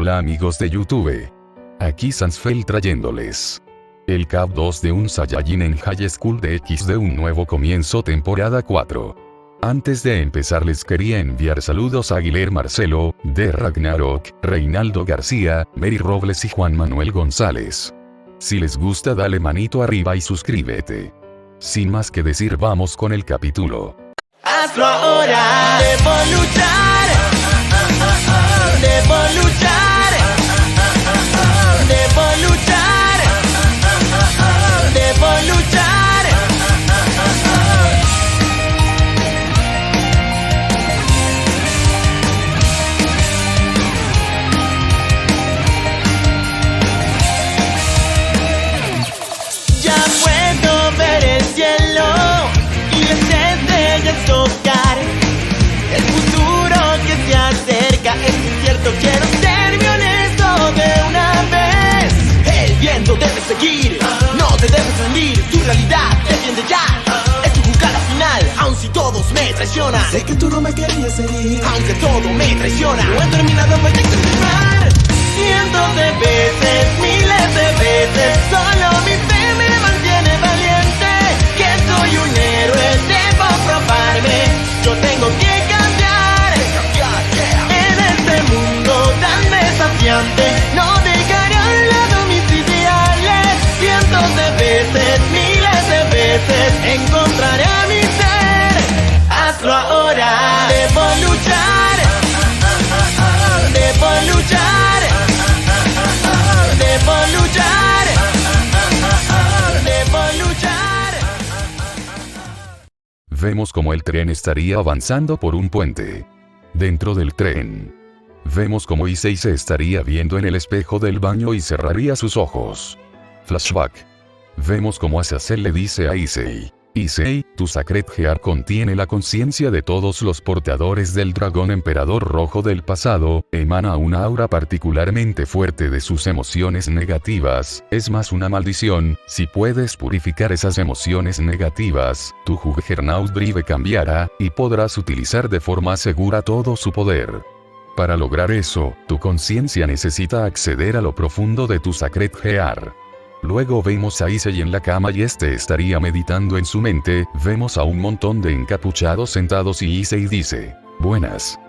Hola amigos de YouTube. Aquí Sansfeld trayéndoles el Cap 2 de un Saiyajin en High School DX de un nuevo comienzo temporada 4. Antes de empezar les quería enviar saludos a Aguilar Marcelo, de Ragnarok, Reinaldo García, Mary Robles y Juan Manuel González. Si les gusta dale manito arriba y suscríbete. Sin más que decir vamos con el capítulo. Hazlo ahora, debo luchar, debo luchar, debo luchar, debo luchar. Ya puedo ver el cielo y las estrellas tocar. El futuro que se acerca es incierto, quiero ser muy honesto de una vez. El viento debe seguir, no te debes rendir. Tu realidad defiende ya, es tu jugada final. Aun si todos me traicionan, Sé que tú no me querías seguir, aunque todo me traiciona, no he terminado, voy a continuar. Cientos de veces, miles de veces, solo mi fe me mantiene valiente. Que soy un héroe, debo probarme, yo tengo que cambiar. En este mundo tan desafiante, no dejaré a un lado mis ideales. Cientos de veces, miles de veces, encontraré a mi ser. Hazlo ahora, debo luchar, debo luchar, debo luchar, debo luchar. Vemos como el tren estaría avanzando por un puente. Dentro del tren, vemos como Issei se estaría viendo en el espejo del baño y cerraría sus ojos. Flashback. Vemos como Azazel le dice a Issei: Issei, tu Sacred Heart contiene la conciencia de todos los portadores del dragón emperador rojo del pasado, emana una aura particularmente fuerte de sus emociones negativas, es más una maldición. Si puedes purificar esas emociones negativas, tu Juggernaut Drive cambiará, y podrás utilizar de forma segura todo su poder. Para lograr eso, tu conciencia necesita acceder a lo profundo de tu Sacred Heart. Luego vemos a Issei en la cama y este estaría meditando en su mente, vemos a un montón de encapuchados sentados y Issei dice: buenas,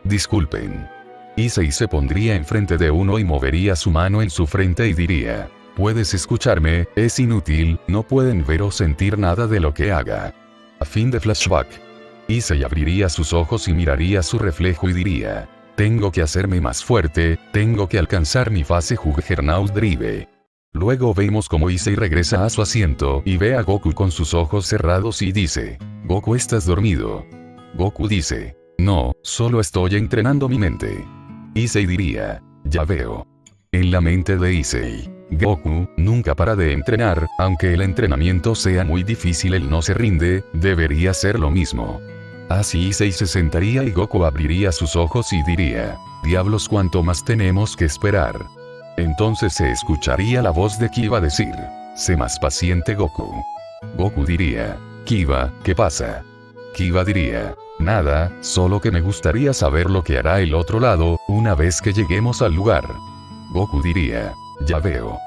disculpen. Issei se pondría enfrente de uno y movería su mano en su frente y diría: ¿puedes escucharme? Es inútil, no pueden ver o sentir nada de lo que haga. A fin de flashback. Issei abriría sus ojos y miraría su reflejo y diría: tengo que hacerme más fuerte, tengo que alcanzar mi fase Juggernaut Drive. Luego vemos como Issei regresa a su asiento y ve a Goku con sus ojos cerrados y dice: Goku, ¿estás dormido? Goku dice: no, solo estoy entrenando mi mente. Issei diría: ya veo. En la mente de Issei, Goku nunca para de entrenar, aunque el entrenamiento sea muy difícil él no se rinde, debería ser lo mismo. Así Issei se sentaría y Goku abriría sus ojos y diría: diablos, ¿cuánto más tenemos que esperar? Entonces se escucharía la voz de Kiba decir: sé más paciente, Goku. Goku diría: Kiba, ¿qué pasa? Kiba diría: nada, solo que me gustaría saber lo que hará el otro lado, una vez que lleguemos al lugar. Goku diría: ya veo.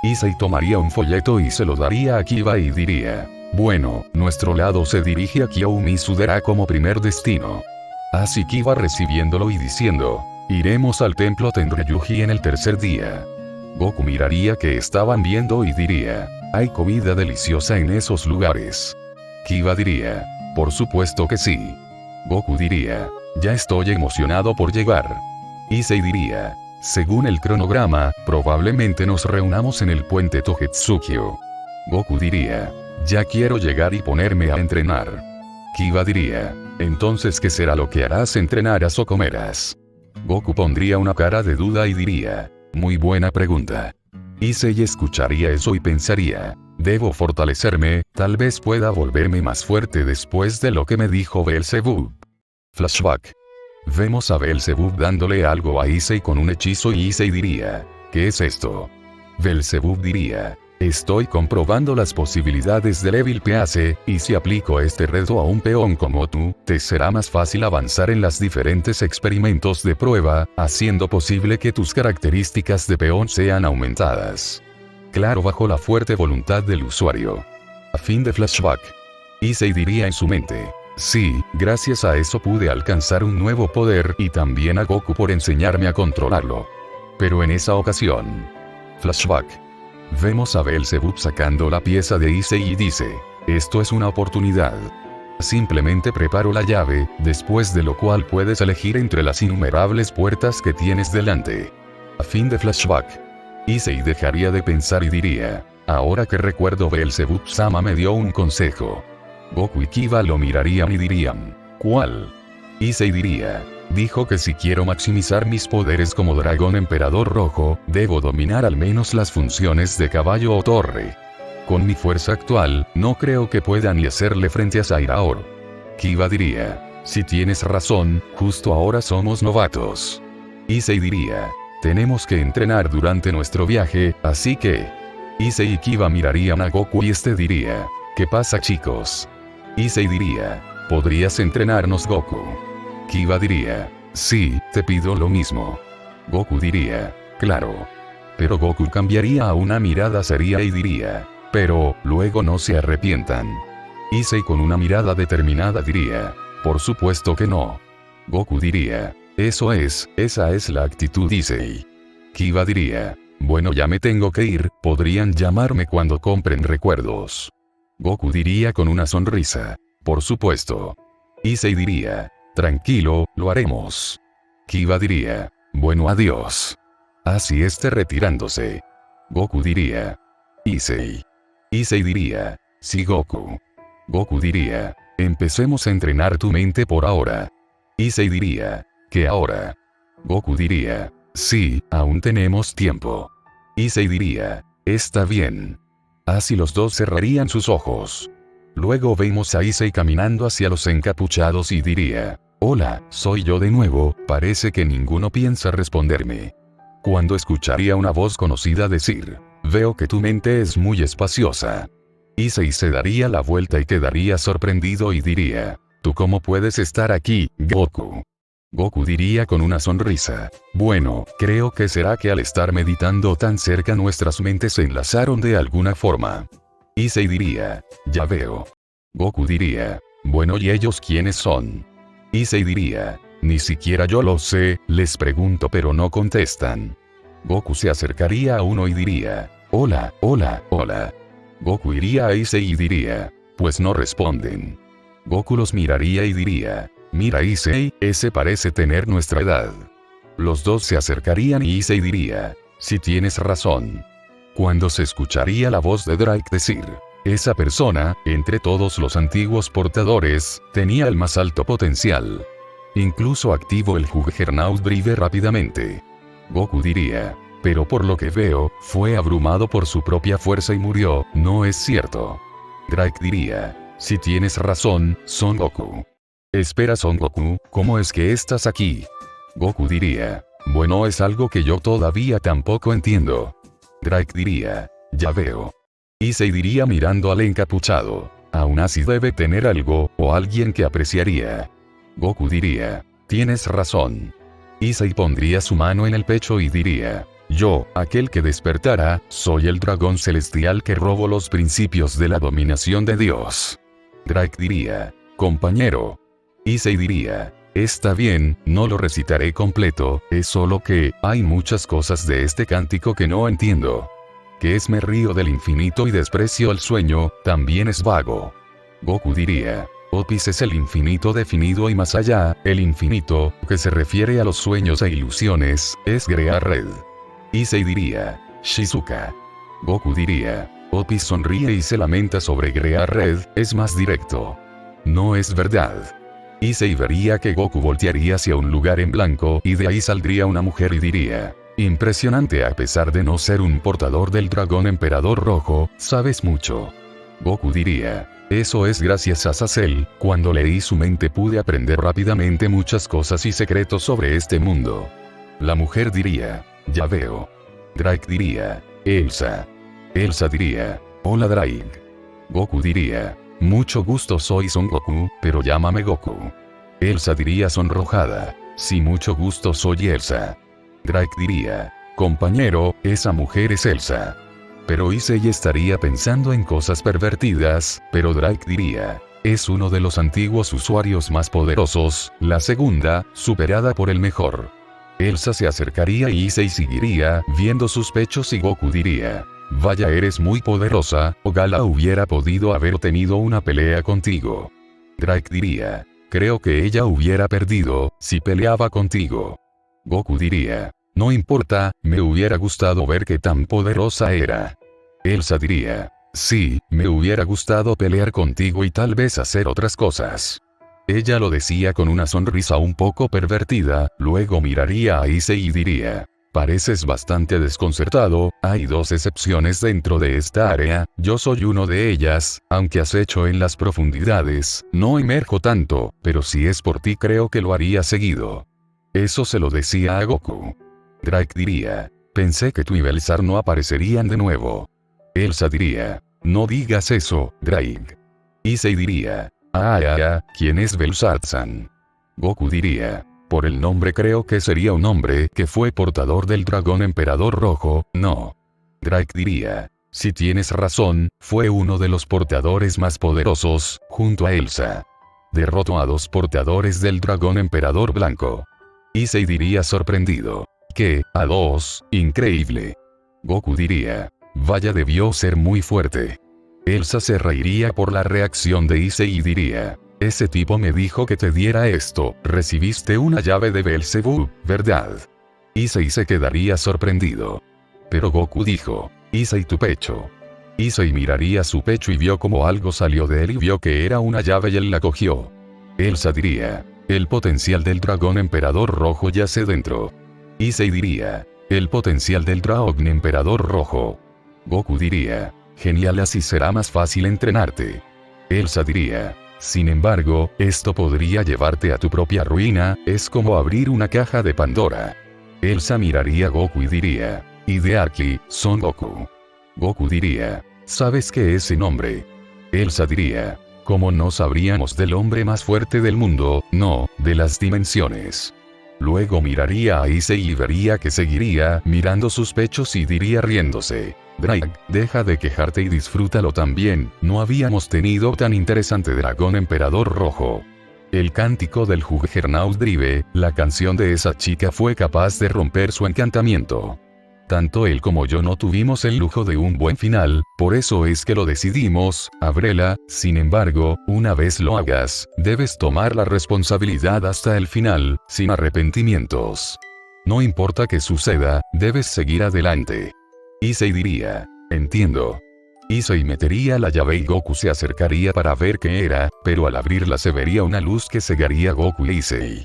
Issei tomaría un folleto y se lo daría a Kiba y diría: bueno, nuestro lado se dirige a Kyoumi-Sudera como primer destino. Así Kiba recibiéndolo y diciendo: iremos al templo Tenryuji en el tercer día. Goku miraría que estaban viendo y diría: hay comida deliciosa en esos lugares. Kiba diría: por supuesto que sí. Goku diría: ya estoy emocionado por llegar. Issei diría: según el cronograma, probablemente nos reunamos en el puente Tohetsukyo. Goku diría: ya quiero llegar y ponerme a entrenar. Kiba diría: entonces ¿qué será lo que harás? ¿Entrenarás o comerás? Goku pondría una cara de duda y diría: muy buena pregunta. Issei escucharía eso y pensaría: debo fortalecerme, tal vez pueda volverme más fuerte después de lo que me dijo Beelzebub. Flashback. Vemos a Beelzebub dándole algo a Issei con un hechizo y Issei diría: ¿qué es esto? Beelzebub diría: Estoy comprobando las posibilidades del Evil Peace, y si aplico este reto a un peón como tú, te será más fácil avanzar en los diferentes experimentos de prueba, haciendo posible que tus características de peón sean aumentadas. Claro, bajo la fuerte voluntad del usuario. A fin de flashback. Issei diría en su mente. Sí, gracias a eso pude alcanzar un nuevo poder y también a Goku por enseñarme a controlarlo. Pero en esa ocasión. Flashback. Vemos a Beelzebub sacando la pieza de Issei y dice, esto es una oportunidad. Simplemente preparo la llave, después de lo cual puedes elegir entre las innumerables puertas que tienes delante. A fin de flashback. Issei dejaría de pensar y diría, ahora que recuerdo, Beelzebub-sama me dio un consejo. Goku y Kiba lo mirarían y dirían, ¿cuál? Issei diría, dijo que si quiero maximizar mis poderes como dragón emperador rojo, debo dominar al menos las funciones de caballo o torre. Con mi fuerza actual, no creo que pueda ni hacerle frente a Zairaor. Kiba diría, si tienes razón, justo ahora somos novatos. Issei diría, tenemos que entrenar durante nuestro viaje, así que... Issei y Kiba mirarían a Goku y este diría, ¿qué pasa, chicos? Issei diría, ¿podrías entrenarnos, Goku? Kiba diría, sí, te pido lo mismo. Goku diría, claro. Pero Goku cambiaría a una mirada seria y diría, pero, luego no se arrepientan. Issei con una mirada determinada diría, por supuesto que no. Goku diría, esa es la actitud, Issei. Kiba diría, bueno, ya me tengo que ir, podrían llamarme cuando compren recuerdos. Goku diría con una sonrisa, por supuesto. Issei diría, tranquilo, lo haremos. Kiba diría, bueno, adiós. Así retirándose. Goku diría, Issei. Issei diría, sí, Goku. Goku diría, empecemos a entrenar tu mente por ahora. Issei diría, ¿qué ahora? Goku diría, sí, aún tenemos tiempo. Issei diría, está bien. Así los dos cerrarían sus ojos. Luego vemos a Issei caminando hacia los encapuchados y diría, hola, soy yo de nuevo, parece que ninguno piensa responderme. Cuando escucharía una voz conocida decir, veo que tu mente es muy espaciosa. Issei se daría la vuelta y quedaría sorprendido y diría, ¿tú cómo puedes estar aquí, Goku? Goku diría con una sonrisa, bueno, creo que será que al estar meditando tan cerca nuestras mentes se enlazaron de alguna forma. Issei diría, ya veo. Goku diría, bueno, ¿y ellos quiénes son? Issei diría, ni siquiera yo lo sé, les pregunto pero no contestan. Goku se acercaría a uno y diría, hola, hola, hola. Goku iría a Issei y diría, pues no responden. Goku los miraría y diría, mira Issei, ese parece tener nuestra edad. Los dos se acercarían y Issei diría, si tienes razón. Cuando se escucharía la voz de Drake decir, esa persona, entre todos los antiguos portadores, tenía el más alto potencial. Incluso activó el Juggernaut Drive rápidamente. Goku diría, pero por lo que veo, fue abrumado por su propia fuerza y murió, ¿no es cierto? Drake diría, si tienes razón, Son Goku. Espera, Son Goku, ¿cómo es que estás aquí? Goku diría, bueno, es algo que yo todavía tampoco entiendo. Drake diría, ya veo. Issei diría mirando al encapuchado, aún así debe tener algo, o alguien que apreciaría. Goku diría, tienes razón. Issei pondría su mano en el pecho y diría, yo, aquel que despertará, soy el dragón celestial que robo los principios de la dominación de Dios. Drake diría, compañero. Issei diría, está bien, no lo recitaré completo, es solo que, hay muchas cosas de este cántico que no entiendo. Que es me río del infinito y desprecio el sueño, también es vago. Goku diría, Opis es el infinito definido y más allá, el infinito, que se refiere a los sueños e ilusiones, es Great Red. Issei diría, Shizuka. Goku diría, Opis sonríe y se lamenta sobre Great Red, es más directo. No es verdad. Issei vería que Goku voltearía hacia un lugar en blanco y de ahí saldría una mujer y diría, impresionante, a pesar de no ser un portador del dragón emperador rojo, sabes mucho. Goku diría, eso es gracias a Sasel, cuando leí su mente pude aprender rápidamente muchas cosas y secretos sobre este mundo. La mujer diría, ya veo. Drake diría, Elsa. Elsa diría, hola Drake. Goku diría, mucho gusto, soy Son Goku, pero llámame Goku. Elsa diría sonrojada, sí, mucho gusto, soy Elsa. Drake diría, compañero, esa mujer es Elsa. Pero Issei estaría pensando en cosas pervertidas, pero Drake diría, es uno de los antiguos usuarios más poderosos, la segunda, superada por el mejor. Elsa se acercaría y Issei seguiría viendo sus pechos y Goku diría, vaya, eres muy poderosa, ojalá hubiera podido haber tenido una pelea contigo. Drake diría, creo que ella hubiera perdido si peleaba contigo. Goku diría, no importa, me hubiera gustado ver qué tan poderosa era. Elsa diría, sí, me hubiera gustado pelear contigo y tal vez hacer otras cosas. Ella lo decía con una sonrisa un poco pervertida, luego miraría a Issei y diría, pareces bastante desconcertado, hay dos excepciones dentro de esta área, yo soy uno de ellas, aunque acecho en las profundidades, no emerjo tanto, pero si es por ti creo que lo haría seguido. Eso se lo decía a Goku. Drake diría, pensé que tú y Belsar no aparecerían de nuevo. Elsa diría, no digas eso, Drake. Issei diría, ¿quién es Belsar-san? Goku diría, por el nombre creo que sería un hombre que fue portador del dragón emperador rojo, no. Drake diría, si tienes razón, fue uno de los portadores más poderosos, junto a Elsa. Derrotó a 2 portadores del dragón emperador blanco. Issei diría sorprendido, ¿qué? ¿A 2? Increíble. Goku diría, vaya, debió ser muy fuerte. Elsa se reiría por la reacción de Issei y diría, ese tipo me dijo que te diera esto, recibiste una llave de Beelzebub, ¿verdad? Issei se quedaría sorprendido. Pero Goku dijo, Issei, tu pecho. Issei miraría su pecho y vio como algo salió de él y vio que era una llave y él la cogió. Elsa diría, el potencial del dragón emperador rojo yace dentro. Issei diría, el potencial del dragón emperador rojo. Goku diría, genial, así será más fácil entrenarte. Elsa diría, sin embargo, esto podría llevarte a tu propia ruina, es como abrir una caja de Pandora. Elsa miraría a Goku y diría, y de aquí, Son Goku. Goku diría, ¿sabes qué es ese nombre? Elsa diría, ¿cómo no sabríamos del hombre más fuerte del mundo? No, de las dimensiones. Luego miraría a Issei y vería que seguiría mirando sus pechos y diría riéndose, Drake, deja de quejarte y disfrútalo también, no habíamos tenido tan interesante dragón emperador rojo. El cántico del Juggernaut Drive, la canción de esa chica fue capaz de romper su encantamiento. Tanto él como yo no tuvimos el lujo de un buen final, por eso es que lo decidimos, ábrela, sin embargo, una vez lo hagas, debes tomar la responsabilidad hasta el final, sin arrepentimientos. No importa qué suceda, debes seguir adelante. Issei diría, entiendo. Issei metería la llave y Goku se acercaría para ver qué era, pero al abrirla se vería una luz que cegaría a Goku y Issei.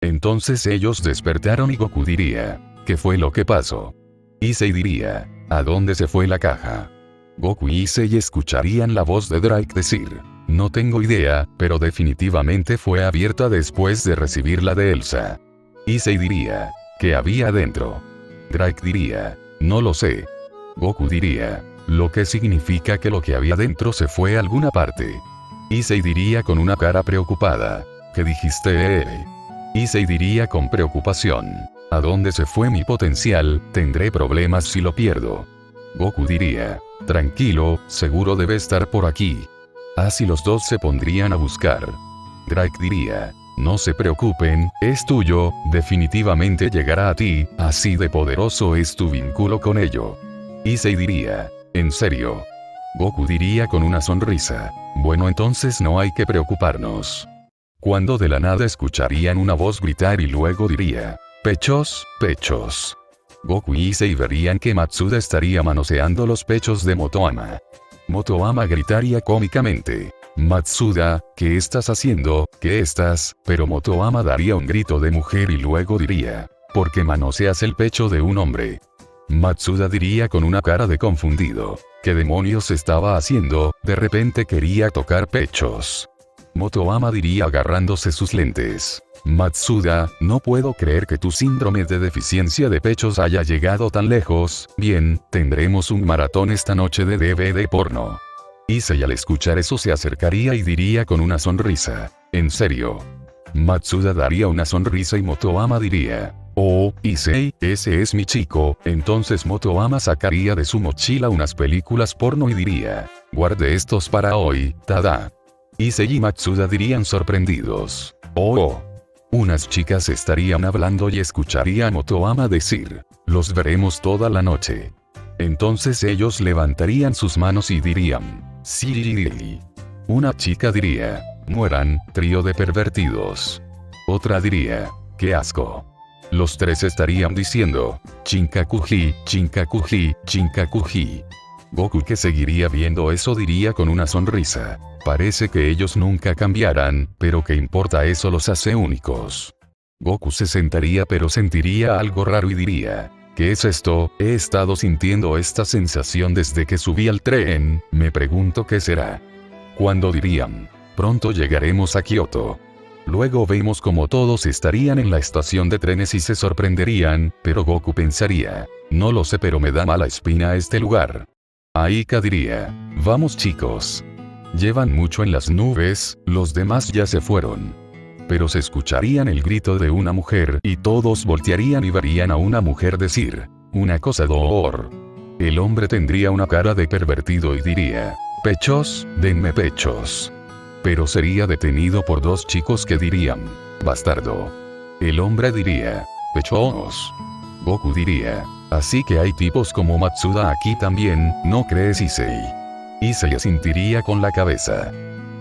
Entonces ellos despertaron y Goku diría, ¿qué fue lo que pasó? Issei diría, ¿a dónde se fue la caja? Goku y Issei escucharían la voz de Drake decir, no tengo idea, pero definitivamente fue abierta después de recibir la de Elsa. Issei diría, ¿qué había dentro? Drake diría, no lo sé. Goku diría, lo que significa que lo que había dentro se fue a alguna parte. Issei diría con una cara preocupada, ¿qué dijiste? Issei diría con preocupación, ¿a dónde se fue mi potencial? Tendré problemas si lo pierdo. Goku diría, tranquilo, seguro debe estar por aquí. Así los dos se pondrían a buscar. Drake diría, no se preocupen, es tuyo, definitivamente llegará a ti, así de poderoso es tu vínculo con ello. Issei diría, ¿en serio? Goku diría con una sonrisa, bueno, entonces no hay que preocuparnos. Cuando de la nada escucharían una voz gritar y luego diría, pechos, pechos. Goku y Issei verían que Matsuda estaría manoseando los pechos de Motoama. Motoama gritaría cómicamente, Matsuda, ¿qué estás haciendo? ¿Qué estás? Pero Motoama daría un grito de mujer y luego diría, ¿por qué manoseas el pecho de un hombre? Matsuda diría con una cara de confundido, ¿qué demonios estaba haciendo? De repente quería tocar pechos. Motoama diría agarrándose sus lentes. Matsuda, no puedo creer que tu síndrome de deficiencia de pechos haya llegado tan lejos. Bien, tendremos un maratón esta noche de DVD porno. Issei al escuchar eso se acercaría y diría con una sonrisa: ¿en serio? Matsuda daría una sonrisa y Motoama diría: oh, Issei, ese es mi chico. Entonces Motoama sacaría de su mochila unas películas porno y diría: guarde estos para hoy, tada. Issei y Matsuda dirían sorprendidos: oh. Unas chicas estarían hablando y escucharía a Motoama decir: los veremos toda la noche. Entonces ellos levantarían sus manos y dirían: sí. Una chica diría: mueran, trío de pervertidos. Otra diría: qué asco. Los tres estarían diciendo: chinkakuji, chinkakuji, chinkakuji. Goku, que seguiría viendo eso, diría con una sonrisa: parece que ellos nunca cambiarán, pero ¿qué importa? Eso los hace únicos. Goku se sentaría pero sentiría algo raro y diría: ¿qué es esto? He estado sintiendo esta sensación desde que subí al tren, me pregunto qué será. Cuando dirían: pronto llegaremos a Kioto. Luego vemos como todos estarían en la estación de trenes y se sorprenderían, pero Goku pensaría: no lo sé, pero me da mala espina este lugar. Aika diría: vamos chicos. Llevan mucho en las nubes, los demás ya se fueron. Pero se escucharían el grito de una mujer y todos voltearían y verían a una mujer decir: un acosador. El hombre tendría una cara de pervertido y diría: pechos, denme pechos. Pero sería detenido por dos chicos que dirían: bastardo. El hombre diría: pechos. Goku diría: así que hay tipos como Matsuda aquí también, ¿no crees, Issei? Issei asentiría con la cabeza.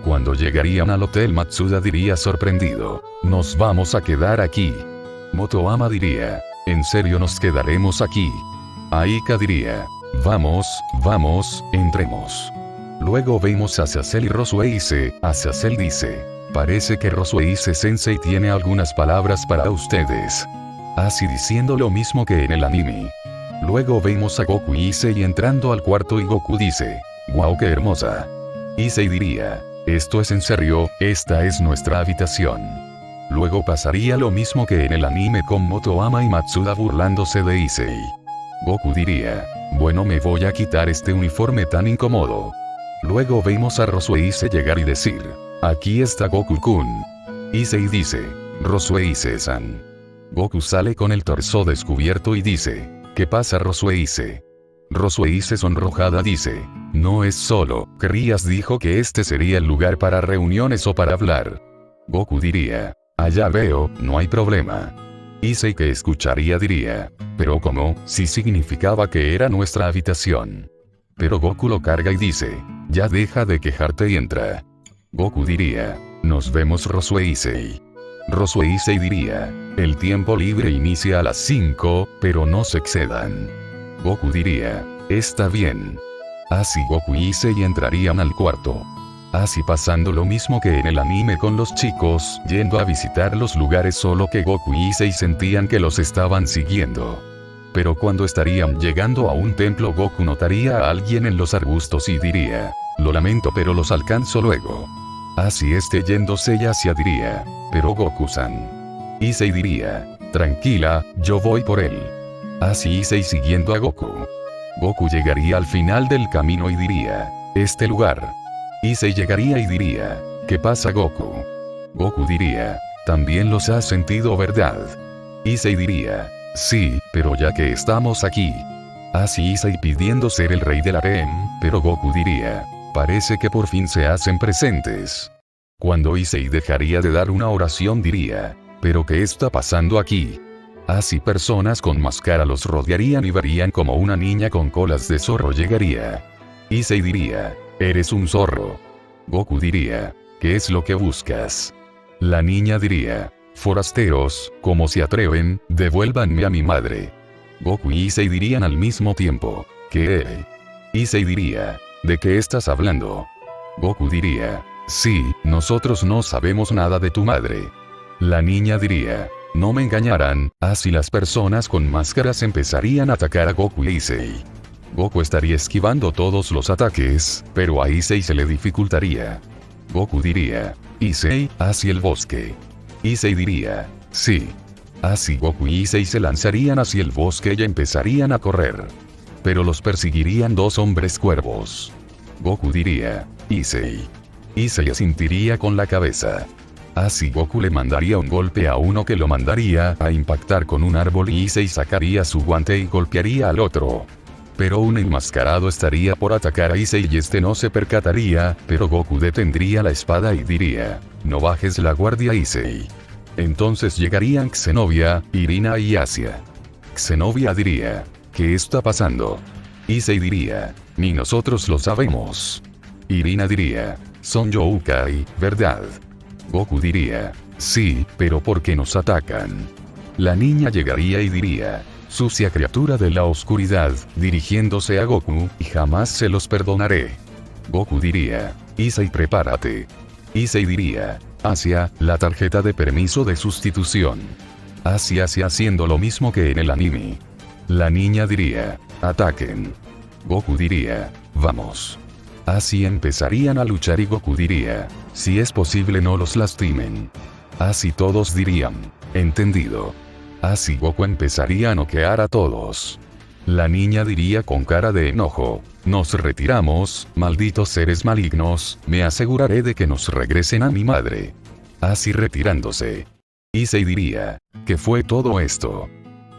Cuando llegarían al hotel, Matsuda diría sorprendido: nos vamos a quedar aquí. Motoama diría: ¿en serio nos quedaremos aquí? Aika diría: vamos, entremos. Luego vemos a Azazel y Rosueise. Azazel dice: parece que Rosueise Sensei tiene algunas palabras para ustedes. Así diciendo lo mismo que en el anime. Luego vemos a Goku y Issei entrando al cuarto y Goku dice: wow, qué hermosa. Issei diría: esto es en serio, esta es nuestra habitación. Luego pasaría lo mismo que en el anime con Motoama y Matsuda burlándose de Issei. Goku diría: bueno, me voy a quitar este uniforme tan incómodo. Luego vemos a Rosueise llegar y decir: aquí está Goku-kun. Issei dice: Rosueise-san. Goku sale con el torso descubierto y dice: ¿qué pasa, Rosueise? Rosueise sonrojada dice: no es solo, Querrías dijo que este sería el lugar para reuniones o para hablar. Goku diría: allá veo, no hay problema. Issei, que escucharía, diría: pero ¿cómo? Si significaba que era nuestra habitación. Pero Goku lo carga y dice: ya deja de quejarte y entra. Goku diría: nos vemos, Rosueise. Rosueise diría: el tiempo libre inicia a las 5, pero no se excedan. Goku diría: está bien. Así Goku y Issei entrarían al cuarto. Así pasando lo mismo que en el anime con los chicos, yendo a visitar los lugares, solo que Goku y Issei sentían que los estaban siguiendo. Pero cuando estarían llegando a un templo, Goku notaría a alguien en los arbustos y diría: lo lamento, pero los alcanzo luego. Así yéndose hacia diría: pero Goku-san. Issei diría: tranquila, yo voy por él. Así Issei siguiendo a Goku. Goku llegaría al final del camino y diría: este lugar. Issei llegaría y diría: ¿qué pasa, Goku? Goku diría: también los has sentido, ¿verdad? Issei diría: sí, pero ya que estamos aquí. Así Issei pidiendo ser el rey del harem, pero Goku diría: parece que por fin se hacen presentes. Cuando Issei dejaría de dar una oración diría: ¿pero qué está pasando aquí? Así personas con máscara los rodearían y verían como una niña con colas de zorro llegaría. Issei diría: eres un zorro. Goku diría: ¿qué es lo que buscas? La niña diría: forasteros, ¿cómo se atreven? Devuélvanme a mi madre. Goku y Issei dirían al mismo tiempo: ¿qué? Issei diría: ¿de qué estás hablando? Goku diría: sí, nosotros no sabemos nada de tu madre. La niña diría: no me engañarán. Así las personas con máscaras empezarían a atacar a Goku y Issei. Goku estaría esquivando todos los ataques, pero a Issei se le dificultaría. Goku diría: Issei, hacia el bosque. Issei diría, sí. Así Goku y Issei se lanzarían hacia el bosque y empezarían a correr. Pero los perseguirían dos hombres cuervos. Goku diría, Issei. Issei asentiría con la cabeza. Así Goku le mandaría un golpe a uno que lo mandaría a impactar con un árbol y Issei sacaría su guante y golpearía al otro. Pero un enmascarado estaría por atacar a Issei y este no se percataría, pero Goku detendría la espada y diría, no bajes la guardia Issei. Entonces llegarían Zenobia, Irina y Asia. Zenobia diría, ¿qué está pasando? Issei diría, ni nosotros lo sabemos. Irina diría, son Youkai, ¿verdad? Goku diría, sí, pero ¿por qué nos atacan? La niña llegaría y diría, sucia criatura de la oscuridad, dirigiéndose a Goku, y jamás se los perdonaré. Goku diría, Issei prepárate. Issei diría, Asia, la tarjeta de permiso de sustitución. Asia haciendo lo mismo que en el anime. La niña diría, ataquen. Goku diría, vamos. Así empezarían a luchar y Goku diría, si es posible no los lastimen. Así todos dirían, entendido. Así Goku empezaría a noquear a todos. La niña diría con cara de enojo, nos retiramos, malditos seres malignos, me aseguraré de que nos regresen a mi madre. Así retirándose. Issei diría, ¿qué fue todo esto?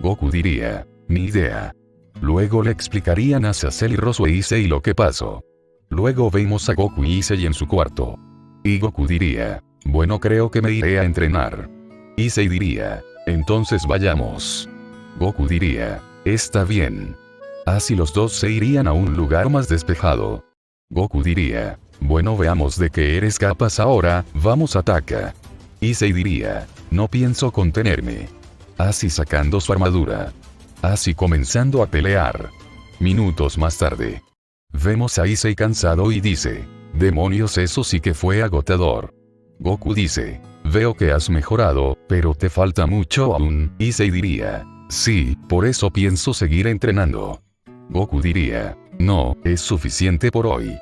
Goku diría, ni idea. Luego le explicarían a Azazel y Rosu e Issei lo que pasó. Luego vemos a Goku y Issei en su cuarto. Y Goku diría, bueno creo que me iré a entrenar. Issei diría, entonces vayamos. Goku diría, está bien. Así los dos se irían a un lugar más despejado. Goku diría, bueno veamos de qué eres capaz ahora, vamos ataca. Issei diría, no pienso contenerme. Así sacando su armadura. Así comenzando a pelear. Minutos más tarde. Vemos a Issei cansado y dice, demonios eso sí que fue agotador. Goku dice, veo que has mejorado, pero te falta mucho aún. Issei diría, sí, por eso pienso seguir entrenando. Goku diría, no, es suficiente por hoy.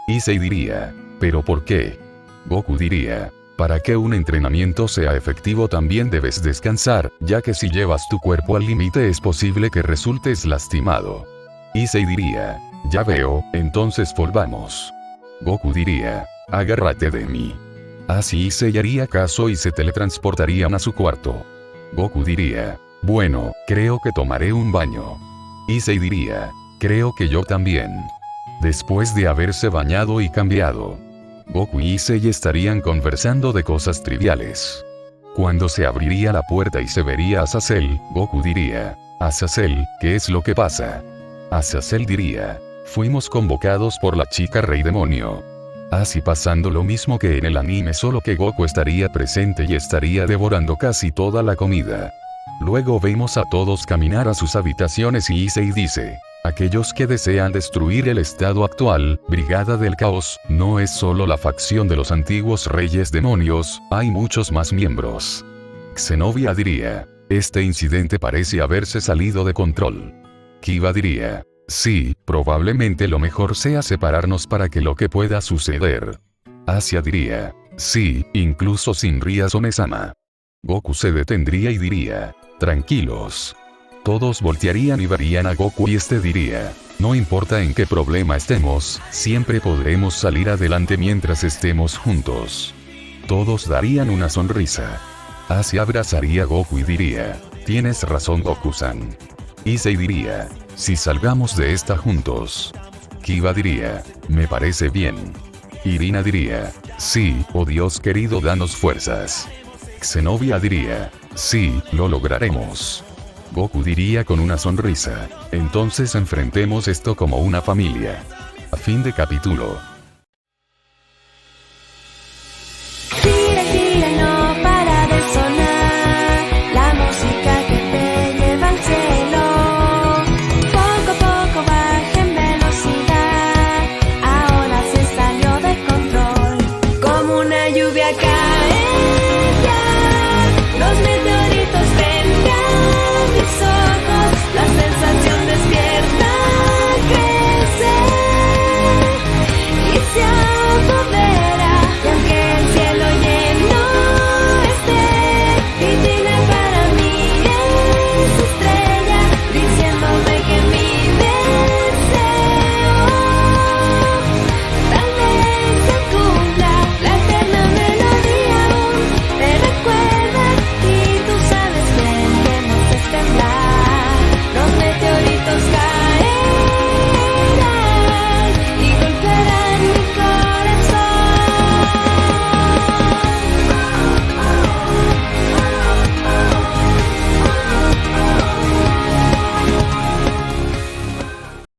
Issei diría, ¿pero por qué? Goku diría, para que un entrenamiento sea efectivo también debes descansar, ya que si llevas tu cuerpo al límite es posible que resultes lastimado. Issei diría, ya veo, entonces volvamos. Goku diría, agárrate de mí. Así Issei haría caso y se teletransportarían a su cuarto. Goku diría, bueno, creo que tomaré un baño. Issei diría, creo que yo también. Después de haberse bañado y cambiado, Goku y Issei estarían conversando de cosas triviales. Cuando se abriría la puerta y se vería a Azazel, Goku diría, Azazel, ¿qué es lo que pasa? Azazel diría, fuimos convocados por la chica rey demonio. Así pasando lo mismo que en el anime, solo que Goku estaría presente y estaría devorando casi toda la comida. Luego vemos a todos caminar a sus habitaciones y Issei dice, aquellos que desean destruir el estado actual, Brigada del Caos, no es solo la facción de los antiguos reyes demonios, hay muchos más miembros. Zenobia diría, este incidente parece haberse salido de control. Kiba diría, sí, probablemente lo mejor sea separarnos para que lo que pueda suceder. Asia diría, sí, incluso sin Ria One-sama. Goku se detendría y diría, tranquilos. Todos voltearían y verían a Goku y este diría, no importa en qué problema estemos, siempre podremos salir adelante mientras estemos juntos. Todos darían una sonrisa. Asia abrazaría a Goku y diría, tienes razón Goku-san. Issei diría, si salgamos de esta juntos. Kiba diría, me parece bien. Irina diría, sí, oh Dios querido danos fuerzas. Zenobia diría, sí, lo lograremos. Goku diría con una sonrisa, entonces enfrentemos esto como una familia. A fin de capítulo.